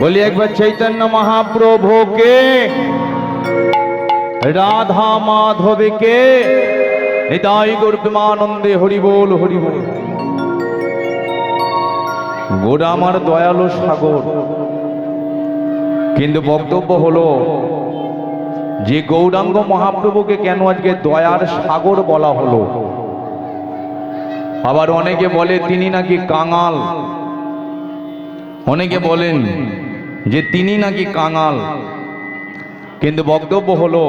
बोलिए एक बार चैतन्य महाप्रभु के, राधा माधव के, निताई गौर प्रेमानंदे हरि बोल हरि बोल। গোরা আমার দয়ালু সাগর, কিন্তু বক্তব্য হলো যে গৌরাঙ্গ মহাপ্রভুকে কেন আজকে দয়ার সাগর বলা হলো। আবার অনেকে বলে তিনি নাকি কাঙাল, অনেকে বলেন যে তিনি নাকি কাঙাল, কিন্তু বক্তব্য হলো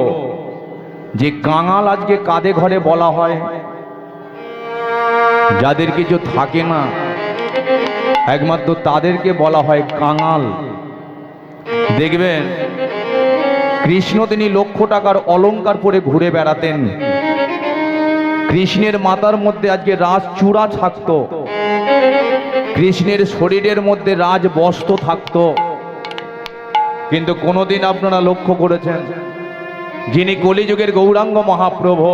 যে কাঙাল আজকে কাদের ঘরে বলা হয়? যাদের কিছু থাকে না একমাত্র তাদেরকে বলা হয় কাঙাল। দেখবেন কৃষ্ণ তিনি লক্ষ টাকার অলংকার পরে ঘুরে বেড়াতেন, কৃষ্ণের মাথার মধ্যে আজকে রাজ চূড়া থাকতো, কৃষ্ণের শরীরের মধ্যে রাজ বস্ত্র থাকতো, কিন্তু কোনোদিন আপনারা লক্ষ্য করেছেন যিনি কলিযুগের গৌরাঙ্গ মহাপ্রভু,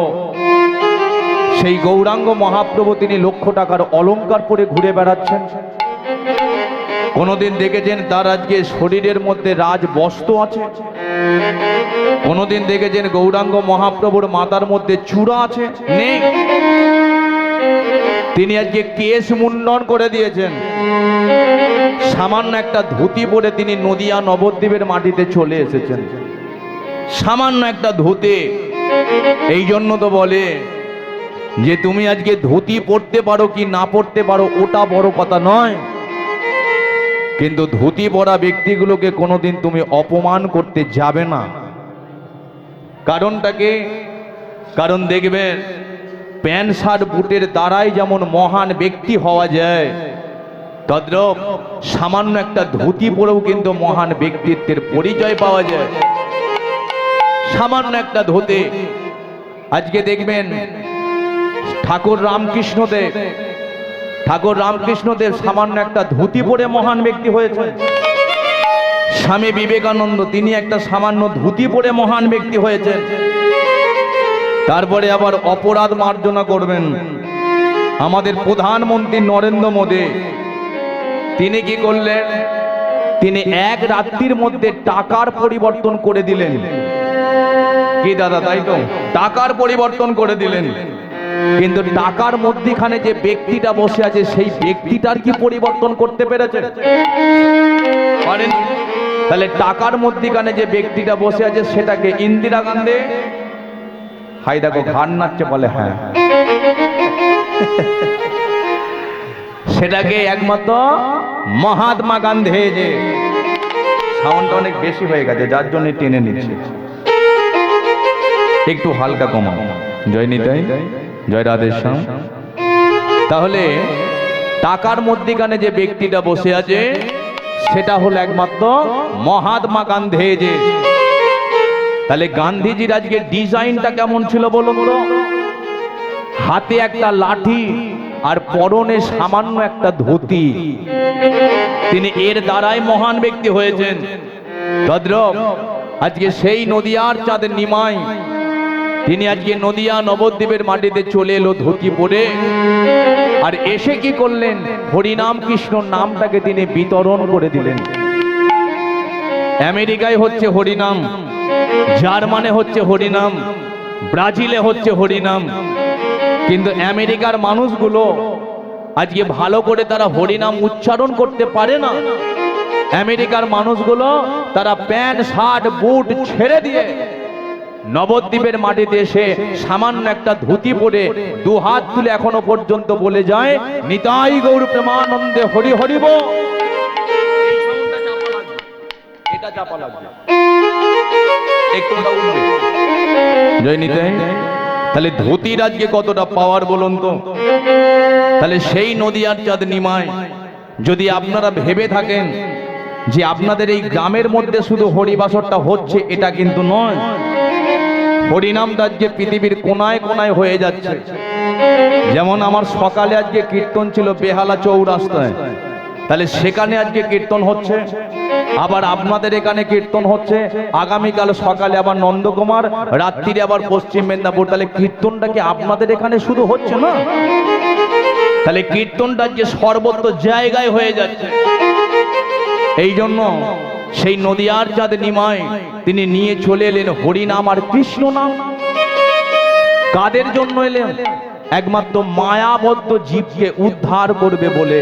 সেই গৌরাঙ্গ মহাপ্রভু তিনি লক্ষ টাকার অলংকার পরে ঘুরে বেড়াচ্ছেন? কোনোদিন দেখেছেন তার আজকে শরীরের মধ্যে রাজ বস্ত্র আছে? কোনোদিন দেখেছেন গৌরাঙ্গ মহাপ্রভুর মাথার মধ্যে চূড়া আছে? নেই। তিনি আজকে কেশ মুন্ডন করে দিয়েছেন, সামান্য একটা ধুতি পরে তিনি নদিয়া নবদ্বীপের মাটিতে চলে এসেছেন, সামান্য একটা ধুতি। এই জন্য তো বলে যে তুমি আজকে ধুতি পরতে পারো কি না পরতে পারো ওটা বড় কথা নয়, কিন্তু ধুতি পরা ব্যক্তিগুলোকে কোনোদিন তুমি অপমান করতে যাবে না। কারণটাকে, কারণ দেখবেন প্যান্ট শার্ট বুটের দ্বারাই যেমন মহান ব্যক্তি হওয়া যায়, তদ্রূপ সামান্য একটা ধুতি পরেও কিন্তু মহান ব্যক্তিত্বের পরিচয় পাওয়া যায়। সামান্য একটা ধুতি। আজকে দেখবেন ঠাকুর রামকৃষ্ণদেব, ঠাকুর রামকৃষ্ণদেব সামান্য একটা ধুতি পরে মহান ব্যক্তি হয়েছে। স্বামী বিবেকানন্দ তিনি একটা সামান্য ধুতি পরে মহান ব্যক্তি হয়েছেন। তারপরে আবার অপরাধ মার্জনা করবেন আমাদের প্রধানমন্ত্রী নরেন্দ্র মোদী, তিনি কি করলেন? তিনি এক রাত্রির মধ্যে টাকার পরিবর্তন করে দিলেন। কি দাদা, তাই তো? টাকার পরিবর্তন করে দিলেন, কিন্তু টাকার মধ্যখানে যে ব্যক্তিটা বসে আছে সেই ব্যক্তিটার কি পরিবর্তন করতে পেরেছে? পারেন। তাহলে টাকার মধ্যখানে যে ব্যক্তিটা বসে আছে সেটাকে ইন্দিরা গান্ধী, হাই দেখো ঘাড় নাচছে বলে হ্যাঁ, সেটাকে একমাত্র মহাত্মা গান্ধী। যে সাউন্ডটা অনেক বেশি হয়ে গেছে যার জন্য টেনে নিচ্ছে, একটু হালকা কমাও। জয় নিতাই, জয় রাধেশ্যাম। তাহলে টাকার মধ্যখানে যে ব্যক্তিটা বসে আছে সেটা হলো একমাত্র মহাত্মা গান্ধী। যে তাহলে গান্ধীজির আজকে ডিজাইনটা কেমন ছিল বলুন তো? হাতে একটা লাঠি আর পরনে সামান্য একটা ধুতি, তিনি এর দ্বারাই মহান ব্যক্তি হয়েছেন। তদ্রূপ আজকে সেই নদিয়ার চাঁদের নিমাই তিনি আজকে নদিয়া নবদ্বীপের মাটিতে চলে এলো ধুতি পরে, আর এসে কি করলেন? হরিনাম কৃষ্ণ নামটাকে তিনি বিতরণ করে দিলেন। আমেরিকায় হচ্ছে হরিনাম, জার্মানে হচ্ছে হরিনাম, ব্রাজিলে হচ্ছে হরিনাম, কিন্তু আমেরিকার মানুষগুলো আজকে ভালো করে তারা হরিনাম উচ্চারণ করতে পারে না। আমেরিকার মানুষগুলো তারা প্যান্ট শার্ট বুট ছেড়ে দিয়ে নবদ্বীপের মাটিতে এসে সামান্য একটা ধুতি পরে দু হাত তুলে এখনো পর্যন্ত বলে যায় নিতাই গৌর প্রেমানন্দে হরি হরি বল। এটা চাপা লাগবে, একটু উঠবে। জয় নিতাই। তাহলে ধুতির আজকে কতটা পাওয়ার বলুন তো? তাহলে সেই নদিয়ার চাঁদ নিমাই যদি আপনারা ভেবে থাকেন যে আপনাদের এই গ্রামের মধ্যে শুধু হরিবাসরটা হচ্ছে, এটা কিন্তু নয়। হরিনামটা আজকে পৃথিবীর কোনায় কোনায় হয়ে যাচ্ছে। যেমন আমার সকালে আজকে কীর্তন ছিল বেহালা চৌরাস্তায়, তাহলে সেখানে আজকে কীর্তন হচ্ছে। আবার আপনাদের এখানে কীর্তন হচ্ছে, আগামীকাল সকালে আবার নন্দকুমার, রাত্রিরে আবার পশ্চিম মেদিনীপুর। তাহলে কীর্তনটা কি আপনাদের এখানে শুধু হচ্ছে না? তাহলে কীর্তনটা যে সর্বত্র জায়গায় হয়ে যাচ্ছে। এই জন্য সেই নদিয়ার চাঁদ নিমাই তিনি নিয়ে চলে এলেন হরিনাম আর কৃষ্ণ নাম। কাদের জন্য এলেন? একমাত্র মায়াবদ্ধ জীবকে উদ্ধার করবে বলে।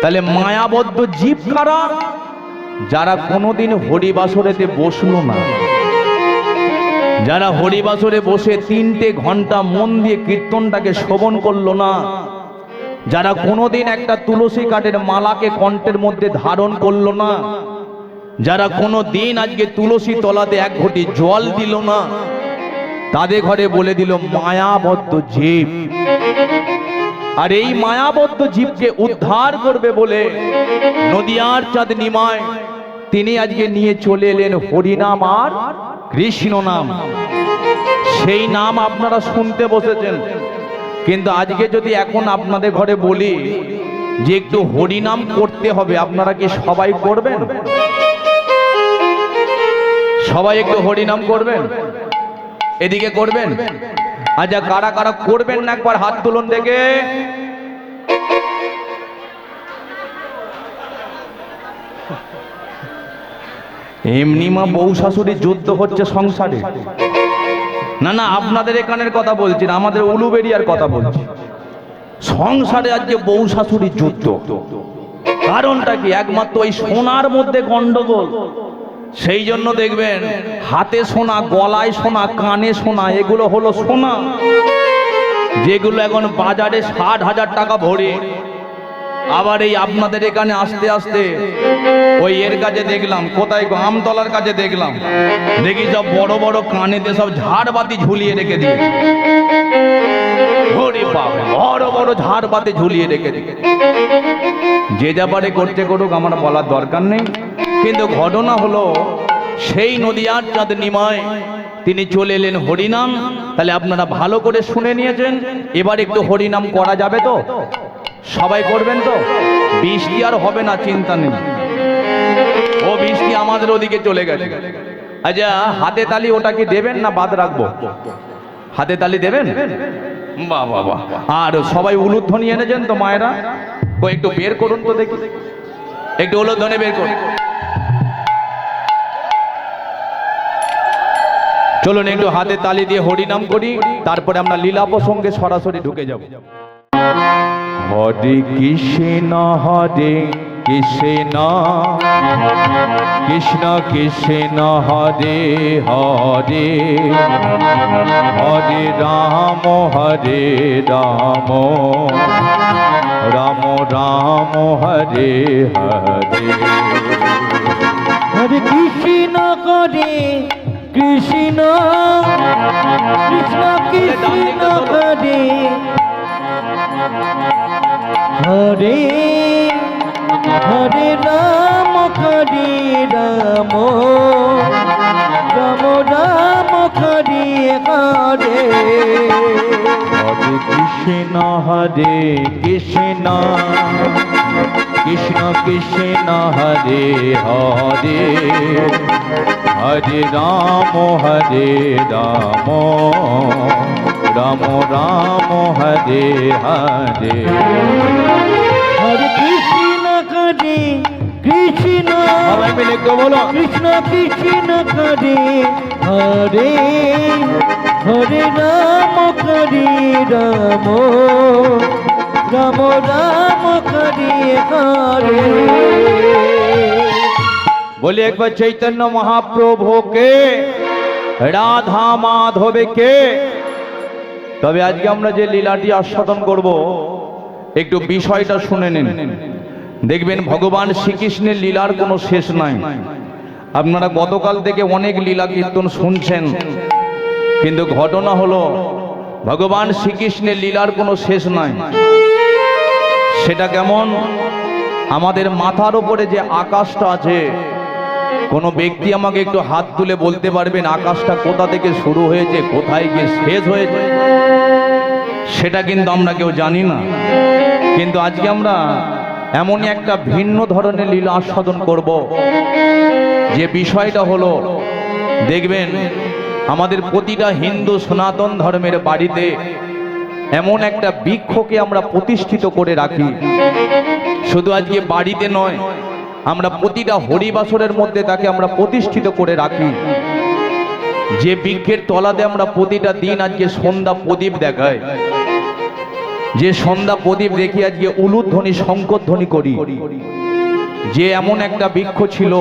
তাহলে মায়াবদ্ধ জীব কারা? যারা কোনোদিন হরিবাসরেতে বসলো না, যারা হরিবাসরে বসে 3টে ঘন্টা মন দিয়ে কীর্তনটাকে শ্রবণ করলো না, যারা কোনোদিন একটা তুলসী কাঠের মালাকে কণ্ঠের মধ্যে ধারণ করলো না, যারা কোনো দিন আজকে তুলসী তলাতে এক ঘটি জল দিল না, তাদের ঘরে বলে দিল মায়াবদ্ধ জীব। আর এই মায়াবদ্ধ জীবকে উদ্ধার করবে বলে নদিয়ার চাঁদ নিমাই তিনি আজকে নিয়ে চলে এলেন হরিনাম আর কৃষ্ণ নাম। সেই নাম আপনারা শুনতে বসেছেন, কিন্তু আজকে যদি এখন আপনাদের ঘরে বলি যে একটু হরিনাম করতে হবে, আপনারা কি সবাই করবেন? সবাই একটু হরিনাম করবেন? এদিকে করবেন? আচ্ছা, কারা কারা করবেন না একবার হাত তুলুন দেখে। এমনি মা বউ শাশুড়ি যুদ্ধ হচ্ছে সংসারে? না না, আপনাদের এখানের কথা বলছি না, আমাদের উলুবেড়িয়ার কথা বলছি। সংসারে আজকে বউ শাশুড়ি যুদ্ধ, কারণটা কি? একমাত্র ওই সোনার মধ্যে গন্ডগোল। সেই জন্য দেখবেন হাতে সোনা, গলায় সোনা, কানে সোনা, এগুলো হলো সোনা, যেগুলো এখন বাজারে 60,000 টাকা ভরে। আবার এই আপনাদের এখানে আস্তে আস্তে ওই এর কাছে দেখলাম, কোথায় আমতলার কাছে দেখলাম, দেখি সব বড় বড় কানেতে সব ঝাড়বাতি ঝুলিয়ে রেখে দিয়েছে। বড় বড় ঝাড়বাতি ঝুলিয়ে রেখে দিয়ে যে যাবারে করতে করুক, আমার বলার দরকার নেই। কিন্তু ঘটনা হলো সেই নদিয়ার চাঁদ নিমাই তিনি চলে এলেন হরিনাম। তাহলে আপনারা ভালো করে শুনে নিয়েছেন, এবার একটু হরিনাম করা যাবে তো? সবাই করবেন তো? বৃষ্টি আর হবে না, চিন্তা নেই। ও বৃষ্টি আমাদের ওদিকে চলে গেছে। আচ্ছা, হাতে তালি ওটা কি দেবেন না বাদ রাখবো? হাতে তালি দেবেন? বাহ বাহ বাহ। আর সবাই উলুধ্বনি এনেছেন তো মায়েরা? ও একটু বের করুন তো দেখি, একটু উলুধ্বনি বের করুন। চলুন একটু হাতে তালি দিয়ে হরিনাম করি, তারপরে আমরা লীলা প্রসঙ্গে সরাসরি ঢুকে যাব। হরে কৃষ্ণ হরে কৃষ্ণ কৃষ্ণ কৃষ্ণ হরে হরে, হরে রাম হরে রাম, রাম রাম হরে হরে। হরে কৃষ্ণ হরে কৃষ্ণ কৃষ্ণ কৃষ্ণ হরে হরে, হরে রাম হরে রাম, রাম রাম হরে হরে। হরে কৃষ্ণ হরে কৃষ্ণ কৃষ্ণ কৃষ্ণ হরে হরে, হরে রাম রাম, রাম রাম হরে হরে। হরে কৃষ্ণ হরে কৃষ্ণ, সবাই মিলে একটু বলো, কৃষ্ণ কৃষ্ণ হরে হরে, হরে রাম হরে রাম, রাম রাম হরে হরে। বলি একবার চৈতন্য মহাপ্রভুকে, রাধা মাধবকে। তবে আজকে আমরা যে লীলাটি আস্বাদন করব, একটু বিষয়টা শুনে নিন। দেখবেন ভগবান শ্রীকৃষ্ণের লীলার কোনো শেষ নাই। আপনারা গতকাল থেকে অনেক লীলা কীর্তন শুনছেন, কিন্তু ঘটনা হলো ভগবান শ্রীকৃষ্ণের লীলার কোনো শেষ নাই। সেটা কেমন? আমাদের মাথার উপরে যে আকাশটা আছে, কোনো ব্যক্তি আমাকে একটু হাত তুলে বলতে পারবেন আকাশটা কোথা থেকে শুরু হয়েছে, কোথায় গিয়ে শেষ হয়েছে? সেটা কিন্তু আমরা কেউ জানি না। কিন্তু আজকে আমরা এমনই একটা ভিন্ন ধরনের লীলা আস্বাদন করব, যে বিষয়টা হলো, দেখবেন আমাদের প্রতিটা হিন্দু সনাতন ধর্মের বাড়িতে এমন একটা বৃক্ষকে আমরা প্রতিষ্ঠিত করে রাখি। শুধু আজকে বাড়িতে নয়, আমরা প্রতিটা হরিবাসরের মধ্যে তাকে আমরা প্রতিষ্ঠিত করে রাখি। যে বৃক্ষের তলাতে আমরা প্রতিটা দিন আজকে সন্ধ্যা প্রদীপ দেখাই, যে সন্ধ্যা প্রদীপ দেখি আজকে উলুধ্বনি শঙ্করধ্বনি করি, যে এমন একটা বৃক্ষ ছিল,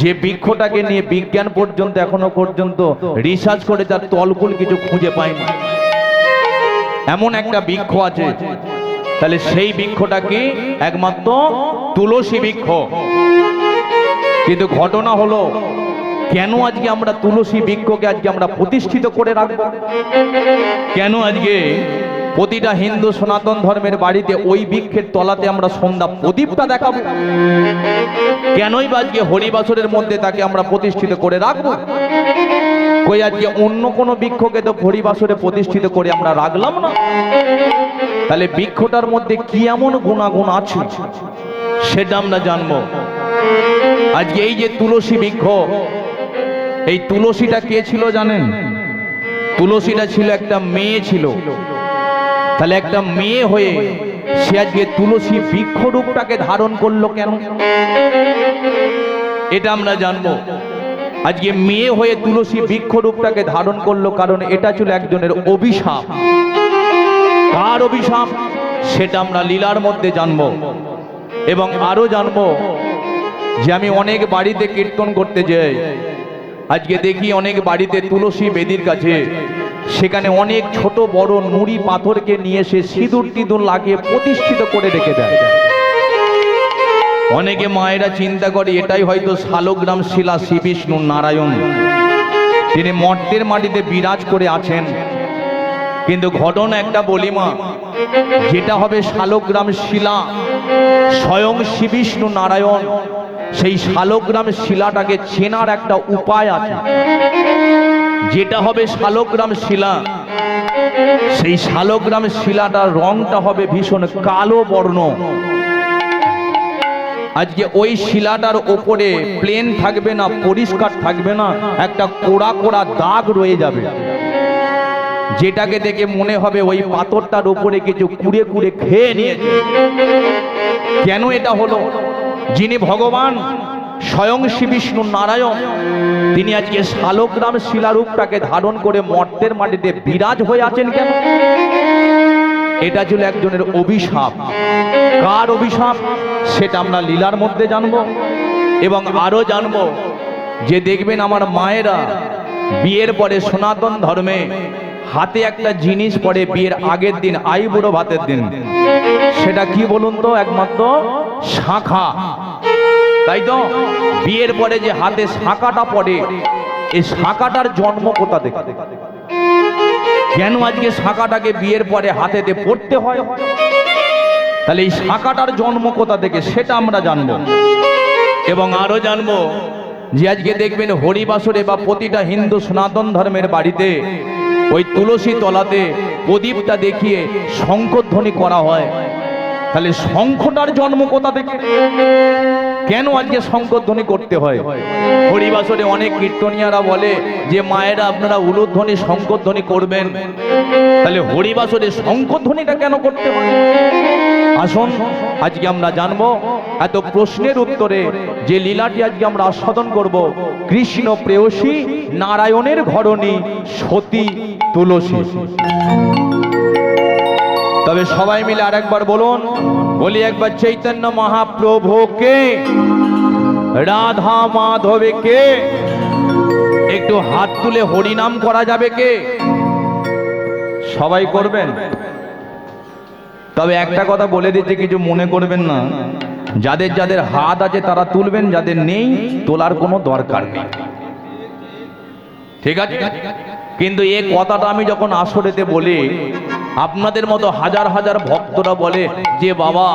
যে বৃক্ষটাকে নিয়ে বিজ্ঞান পর্যন্ত এখনো পর্যন্ত রিসার্চ করে তার তলকুল কিছু খুঁজে পায়নি, এমন একটা বৃক্ষ আছে। তাহলে সেই বৃক্ষটা কি? একমাত্র তুলসী বৃক্ষ। কিন্তু ঘটনা হলো, কেন আজকে আমরা তুলসী বৃক্ষকে আজকে আমরা প্রতিষ্ঠিত করে রাখবো? কেন আজকে প্রতিটা হিন্দু সনাতন ধর্মের বাড়িতে ওই বৃক্ষের তলাতে আমরা সন্ধ্যা প্রদীপটা দেখাবো? কেনই বা আজকে হরিবাসরের মধ্যে তাকে আমরা প্রতিষ্ঠিত করে রাখবো? কই আজকে অন্য কোনো বৃক্ষকে তো হরিবাসরে প্রতিষ্ঠিত করে আমরা রাখলাম না। তাহলে বৃক্ষটার মধ্যে কি এমন গুণাগুণ আছে সেটা আমরা জানবো। আজকে এই যে তুলসী বৃক্ষ, এই তুলসীটা কে ছিল জানেন? তুলসীটা ছিল একটা মেয়ে ছিল। তাহলে একটা মেয়ে হয়ে সে আজকে তুলসী বৃক্ষ রূপটাকে ধারণ করলো কেন? এটা আমরা জানবো। আজকে মেয়ে হয়ে তুলসী বৃক্ষ রূপটাকে ধারণ করলো কারণ এটা ছিল একজনের অভিশাপ। কার অভিশাপ সেটা আমরা লীলার মধ্যে জানবো। এবং আরো জানবো যে আমি অনেক বাড়িতে কীর্তন করতে যাই, আজকে দেখি অনেক বাড়িতে তুলসী বেদির কাছে সেখানে অনেক ছোট বড় নুড়ি পাথরকে নিয়ে এসে সিঁদুর টিঁদুর লাগিয়ে প্রতিষ্ঠিত করে রেখে দেয়। অনেকে মায়েরা চিন্তা করে এটাই হয়তো শালগ্রাম শিলা শ্রী বিষ্ণু নারায়ণ, তিনি মর্তের মাটিতে বিরাজ করে আছেন। কিন্তু ঘটনা একটা বলি মা, যেটা হবে শালগ্রাম শিলা স্বয়ং শ্রী বিষ্ণু নারায়ণ, সেই শালগ্রাম শিলাটাকে চেনার একটা উপায় আছে। যেটা হবে শালগ্রাম শিলা, সেই শালগ্রাম শিলাটার রংটা হবে ভীষণ কালো বর্ণ। আজকে ওই শিলাটার ওপরে প্লেন থাকবে না, পরিষ্কার থাকবে না, একটা কোড়া কোড়া দাগ রয়ে যাবে, যেটাকে দেখে মনে হবে ওই পাথরটার উপরে কিছু কুড়ে কুড়ে খেয়ে নিয়েছে। কেন এটা হলো? যিনি ভগবান স্বয়ং শ্রী বিষ্ণু নারায়ণ, তিনি আজকে শালগ্রাম শিলারূপটাকে ধারণ করে মর্তের মাটিতে বিরাজ হয়ে আছেন কেন? এটা ছিল একজনের অভিশাপ। কার অভিশাপ সেটা আমরা লীলার মধ্যে জানবো। এবং আরো জানবো যে দেখবেন আমার মায়েরা বিয়ের পরে সনাতন ধর্মে হাতে একটা জিনিস পরে বিয়ের আগের দিন, আইবুড়ো ভাতের দিন, সেটা কি বলুন তো? একমাত্র শাঁখা, তাই তো? বিয়ের পরে যে হাতে শাঁখাটা পড়ে, এই শাঁখাটার জন্ম কোথা থেকে? কেন আজকে শাঁখাটাকে বিয়ের পরে হাতেতে পড়তে হয়? তাহলে এই শাঁখাটার জন্ম কোথা থেকে সেটা আমরা জানবো। এবং আরো জানবো যে আজকে দেখবেন হরিবাসরে বা প্রতিটা হিন্দু সনাতন ধর্মের বাড়িতে ওই তুলসী তলাতে প্রদীপটা দেখিয়ে শঙ্খধ্বনি করা হয়। তাহলে শঙ্খটার জন্ম কোথা থেকে? কেন আজকে শঙ্খধ্বনি করতে হয়? হরিবাসরে অনেক কীর্তনিয়ারা বলে যে মায়েরা আপনারা উলুধ্বনি শঙ্খধ্বনি করবেন। তাহলে হরিবাসরে শঙ্খধ্বনিটা কেন করতে হয়? আসুন আজকে আমরা জানবো। এত প্রশ্নের উত্তরে যে লীলাটি আজকে আমরা আস্বাদন করব, কৃষ্ণ প্রেয়সী নারায়ণের ঘরণী সতী তুলসী। তবে সবাই মিলে আরেকবার বলুন, বলি একবার চৈতন্য মহাপ্রভুকে, রাধা মাধবকে। একটু হাত তুলে হরিনাম করা যাবে কে? সবাই করবেন। তবে একটা কথা বলে দিতে কিছু মনে করবেন না, যাদের যাদের হাত আছে তারা তুলবেন, যাদের নেই তোলার কোনো দরকার নেই, ঠিক আছে? কিন্তু এই কথাটা আমি যখন আসরেতে বলি, আপনাদের মতো হাজার হাজার ভক্তরা বলে যে বাবা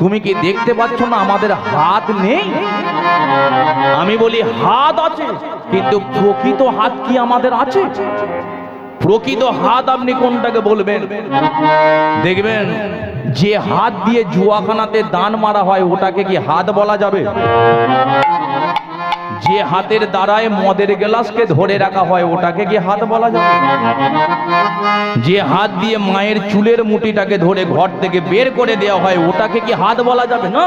তুমি কি দেখতে পাচ্ছ না আমাদের হাত নেই? আমি বলি হাত আছে, কিন্তু প্রকৃত হাত কি আমাদের আছে? প্রকৃত হাত আপনি কোনটাকে বলবেন? দেখবেন যে হাত দিয়ে জুয়াখানাতে দান মারা হয় ওটাকে কি হাত বলা যাবে? যে হাতের দ্বারায় মদের গ্লাসকে ধরে রাখা হয় ওটাকে কি হাত বলা যাবে? যে হাত দিয়ে মায়ের চুলের মুঠিটাকে ধরে ঘর থেকে বের করে দেওয়া হয় ওটাকে কি হাত বলা যাবে না?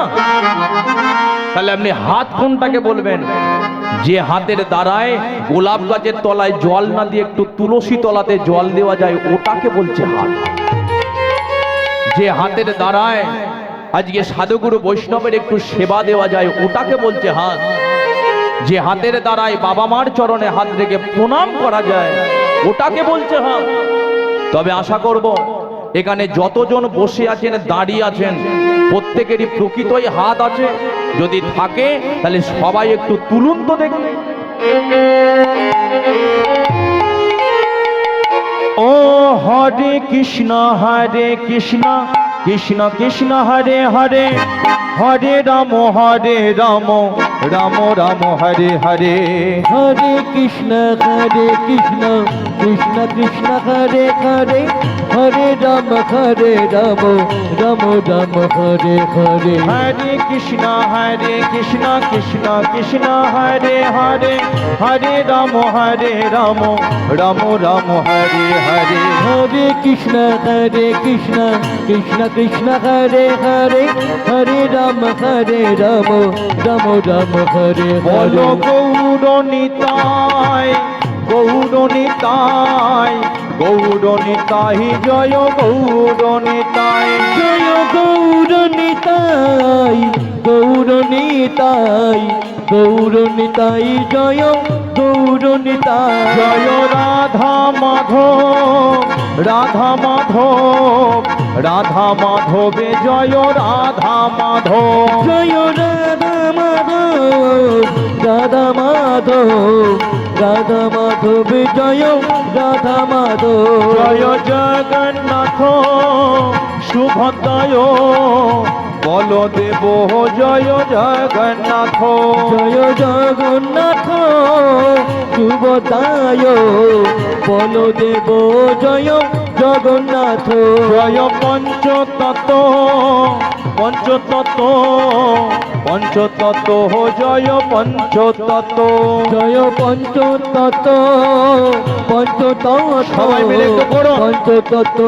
তাহলে আপনি হাত কোনটাকে বলবেন? যে হাতের দ্বারায় গোলাপ গাছের তলায় জল না দিয়ে একটু তুলসী তলাতে জল দেওয়া যায় ওটাকে বলছে হাত। যে হাতের দ্বারায় আজকে সাধুগুরু বৈষ্ণবের একটু সেবা দেওয়া যায় ওটাকে বলছে হাত। যে হাতের দ্বারায় বাবা মার চরণে হাত রেখে প্রণাম করা যায় ওটাকে বলছে হাত। তবে আশা করব এখানে যতজন বসে আছেন দাঁড়িয়ে আছেন প্রত্যেকেরই প্রকৃতই হাত আছে। যদি থাকে তাহলে সবাই একটু তুলুন তো দেখুন। ও হরে কৃষ্ণ কৃষ্ণ কৃষ্ণ হরে হরে, হরে রাম রাম রাম হরে হরে। হরে কৃষ্ণ কৃষ্ণ কৃষ্ণ হরে হরে, হরে রাম রাম রাম হরে হরে। হরে কৃষ্ণ কৃষ্ণ কৃষ্ণ হরে হরে, হরে রাম রাম রাম হরে হরে। হরে কৃষ্ণ কৃষ্ণ কৃষ্ণ হরে হরে, হরে রাম রাম রাম হরে বলো হরে। গৌর নিতাই গৌর নিতাই গৌর নিতাই জয় গৌর নিতাই। জয় গৌর নিতাই গৌর নিতাই গৌর নিতাই জয় গৌর নিতাই। জয় রাধা মাধব রাধা মাধব রাধা মাধবে জয় রাধা মাধব। জয় রাধা মাধব রাধা মাধব রাধা মাধব জয় রাধা মাধব। জয় জগন্নাথ সুভদ্রায় বলদেব জয় জগন্নাথ। জয় জগন্নাথ সুভদ্রায় বলদেব জয় জগন্নাথ। জয় পঞ্চতত্ত্ব পঞ্চতত্ত্ব পঞ্চতত্ত্ব জয় পঞ্চতত্ত্ব। জয় পঞ্চতত্ত্ব পঞ্চতত্ত্ব সবাই মিলে একটু পড়ো। পঞ্চতত্ত্ব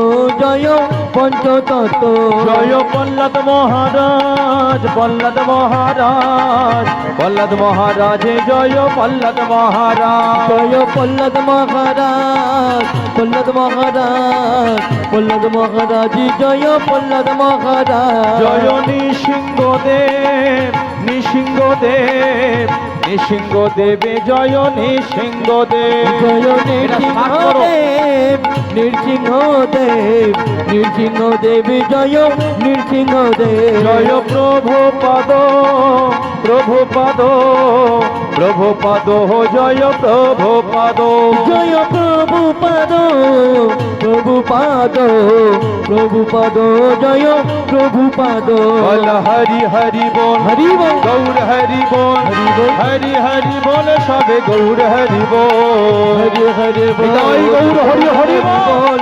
জয় পঞ্চতত্ত্ব। জয় প্রহ্লাদ মহারাজ প্রহ্লাদ মহারাজ প্রহ্লাদ মহারাজ জয় প্রহ্লাদ মহারাজ। জয় প্রহ্লাদ মহারাজ প্রহ্লাদ মহারাজ প্রহ্লাদ মহারাজ জয় প্রহ্লাদ মহারাজ। জয় নৃসিংহদেব নৃসিংহদেব নৃসিংহদেবে জয় নৃসিংহদেব। জয় নৃসিংহদেব নৃসিংহদেব নৃসিংহদেব জয় নৃসিংহদেব। জয় প্রভুপাদ প্রভুপাদ প্রভুপাদ জয় প্রভুপাদ। জয় প্রভুপাদ প্রভুপাদ প্রভুপাদ জয় প্রভুপাদ। বল হরি হরি বল হরি বল গৌর হরি বল হরি বল হরি হরি বল সবে গৌর হরি বল। হরি হরি বল জয় গৌর হরি হরি বল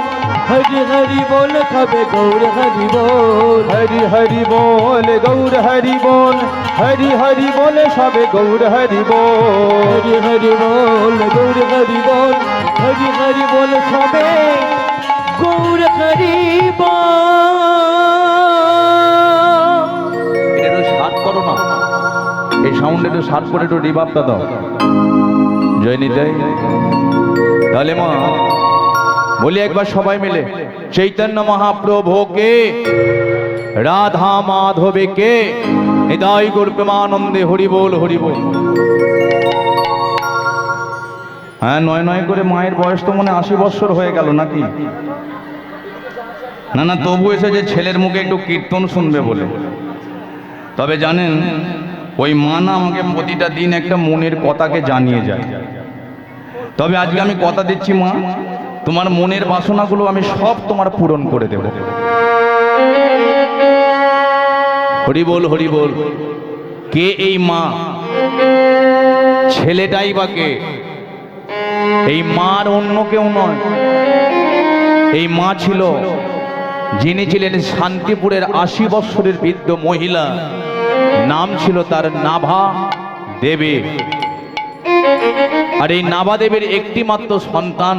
হরি হরি বল খাবে গৌর হরি বল। হরি হরি বল গৌর হরি বল হরি হরি বল সবে গৌর হরি বল। হরি হরি বল গৌর হরি বল হরি হরি বল সবে গৌর হরি বল। এটা একটু সাত করো না, এই সাউন্ড একটু সাত করে একটু রিভাবটা দাও। জয় নিতাই। তাহলে মা বলি একবার সবাই মিলে চৈতন্য মহাপ্রভুকে রাধা মাধবে কে নিতাই গৌর প্রেমানন্দে হরি বল হরি বল। হ্যাঁ নয় নয় করে মায়ের বয়স তো মনে 80 বৎসর হয়ে গেল নাকি? না না তবু এসেছে ছেলের মুখে একটু কীর্তন শুনবে বলে। তবে জানেন ওই মা না আমাকে প্রতিটা দিন একটা মনের কথাকে জানিয়ে যায়। তবে আজকে আমি কথা দিচ্ছি মা, তোমার মনের বাসনাগুলো আমি সব তোমার পূরণ করে দেব। হরি বল হরি বল। কে এই মা? ছেলেটাই বা কে? এই মার অন্য কেউ নয়। এই মা ছিল, যিনি ছিলেন শান্তিপুরের 80 বৎসরের বৃদ্ধ মহিলা, নাম ছিল তার নাভা দেবী। আর এই নাবাদেবের একটি মাত্র সন্তান,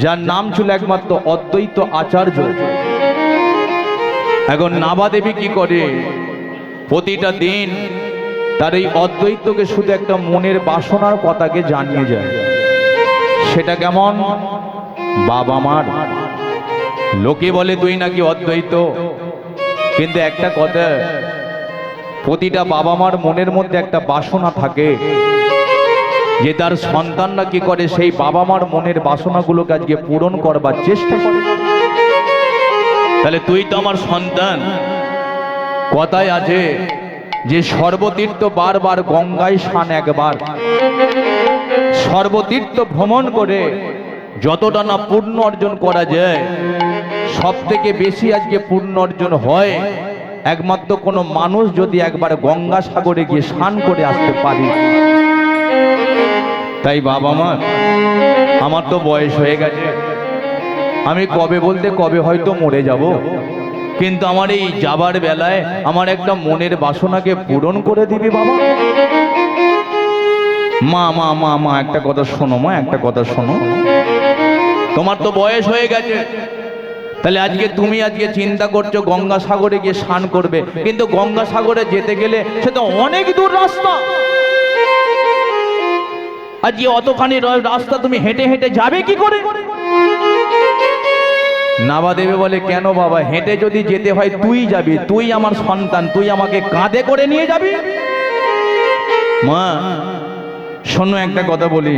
যার নাম ছিল একমাত্র অদ্বৈত আচার্য। এখন নাবাদেবী কি করে, প্রতিটা দিন তার এই অদ্বৈতকে শুধু একটা মনের বাসনার কথাকে জানিয়ে যায়। সেটা কেমন? বাবা মার, লোকে বলে তুই নাকি অদ্বৈত, কিন্তু একটা কথা, প্রতিটা বাবা মার মনের মধ্যে একটা বাসনা থাকে যে তার সন্তানরা কি করে, সেই বাবা মার মনের বাসনাগুলোকে আজকে পূরণ করবার চেষ্টা করে। তাহলে তুই তো আমার সন্তান। কথায় আছে যে সর্বতীর্থ বারবার, গঙ্গায় স্নান একবার। সর্বতীর্থ ভ্রমণ করে যতটা না পূর্ণ অর্জন করা যায়, সব থেকে বেশি আজকে পূর্ণ অর্জন হয় একমাত্র কোনো মানুষ যদি একবার গঙ্গা সাগরে গিয়ে স্নান করে আসতে পারে। তাই বাবা মা, আমার তো বয়স হয়ে গেছে, আমি কবে বলতে কবে হয়তো মরে যাব, কিন্তু আমার এই যাবার বেলায় আমার একটা মনের বাসনাকে পূরণ করে দিবি বাবা। মা মা মা মা একটা কথা শোনো মা, একটা কথা শোনো, তোমার তো বয়স হয়ে গেছে, তাহলে আজকে তুমি আজকে চিন্তা করছো গঙ্গা সাগরে গিয়ে স্নান করবে, কিন্তু গঙ্গা সাগরে যেতে গেলে সে তো অনেক দূর রাস্তা। আজকে অতখানি রাস্তা তুমি হেঁটে হেঁটে যাবে কি করে? নাবাদেবী বলে, কেন বাবা, হেঁটে যদি যেতে হয় তুই যাবি, তুই আমার সন্তান, তুই আমাকে কাঁধে করে নিয়ে যাবি। মা শোনো, একটা কথা বলি,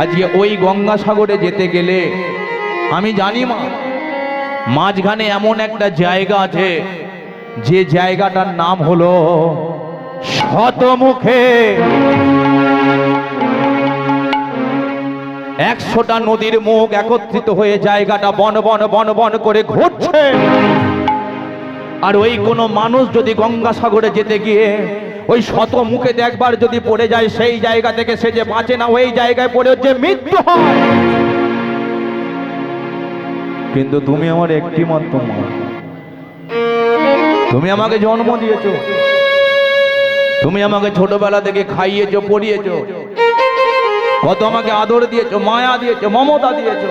আজকে ওই গঙ্গা সাগরে যেতে গেলে আমি জানি মা, মাঝখানে এমন একটা জায়গা আছে, যে জায়গাটার নাম হলো শতমুখে। 100টা নদীর মুখ একত্রিত হয়ে জায়গাটা বন বন বন বন করে ঘুরছে। আর ওই কোনো মানুষ যদি গঙ্গা সাগরে যেতে গিয়ে ওই শতমুখে একবার যদি পড়ে যায়, সেই জায়গা থেকে সে যে বাঁচে না, ওই জায়গায় পড়ে যে মৃত্যু হয়। কিন্তু তুমি আমার একটি মাত্র মা, তুমি আমাকে জন্ম দিয়েছো, তুমি আমাকে ছোটবেলা থেকে খাইয়েছো, পড়িয়েছো, কত আমাকে আদর দিয়েছো, মায়া দিয়েছো, মমতা দিয়েছো,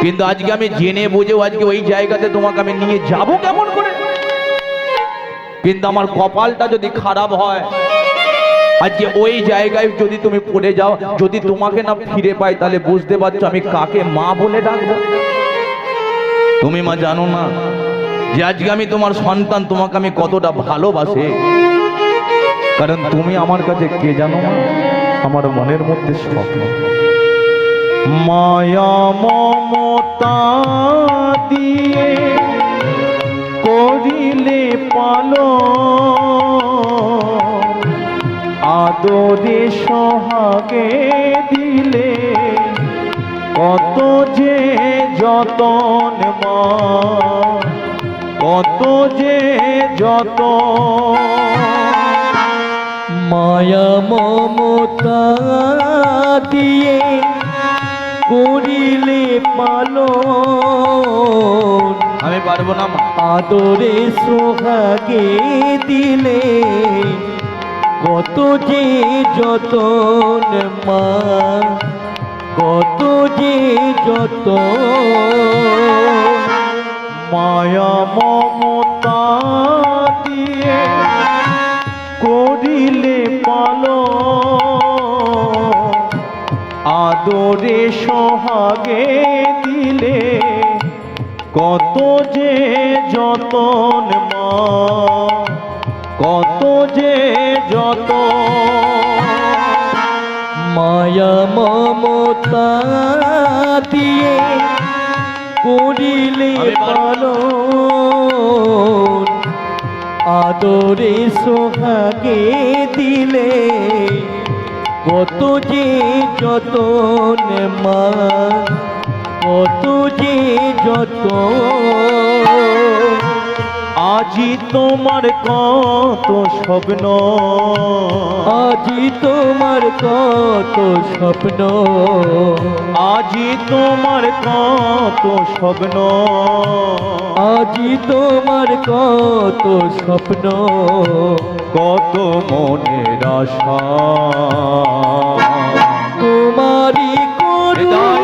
কিন্তু আজকে আমি জেনে বুঝেও আজকে ওই জায়গাতে তোমাকে আমি নিয়ে যাব কেমন করে? কিন্তু আমার কপালটা যদি খারাপ হয়, আজকে ওই জায়গায় যদি তুমি পড়ে যাও, যদি তোমাকে না ফিরে পাই, তাহলে বুঝতে পারছো আমি কাকে মা বলে ডাকবো। তুমি মা জানো না যে আজকে আমি তোমার সন্তান, তোমাকে আমি কতটা ভালোবাসি, কারণ তুমি আমার কাছে কে জানো মা? আমার মনের মধ্যে স্বপ্ন। মায়া মমতা দিয়ে করিলে পালন, আদরে সোহাগে দিলে কত যে যতন মা, কত যে যতন। মায়া মমতা দিয়ে করিলে পালন, আমি পারবো না মা। আদরে সোহাগে দিলে কত যে যতন মা, কত যে যতন। মায়া মমতা দিয়ে করিলে পালন, আদরে সোহাগে দিলে কত যে যতন মা, কত যে যতন। মায়া মমতা দিয়ে করিলে পালন, আদরে সোহাগে দিলে কত যে যতন মা, কত যে যতন। আজি তোমার কত স্বপ্ন, আজি তোমার কত স্বপ্ন, আজি তোমার কত স্বপ্ন, আজি তোমার কত স্বপ্ন, কত মনের আশা, তোমারই করুণা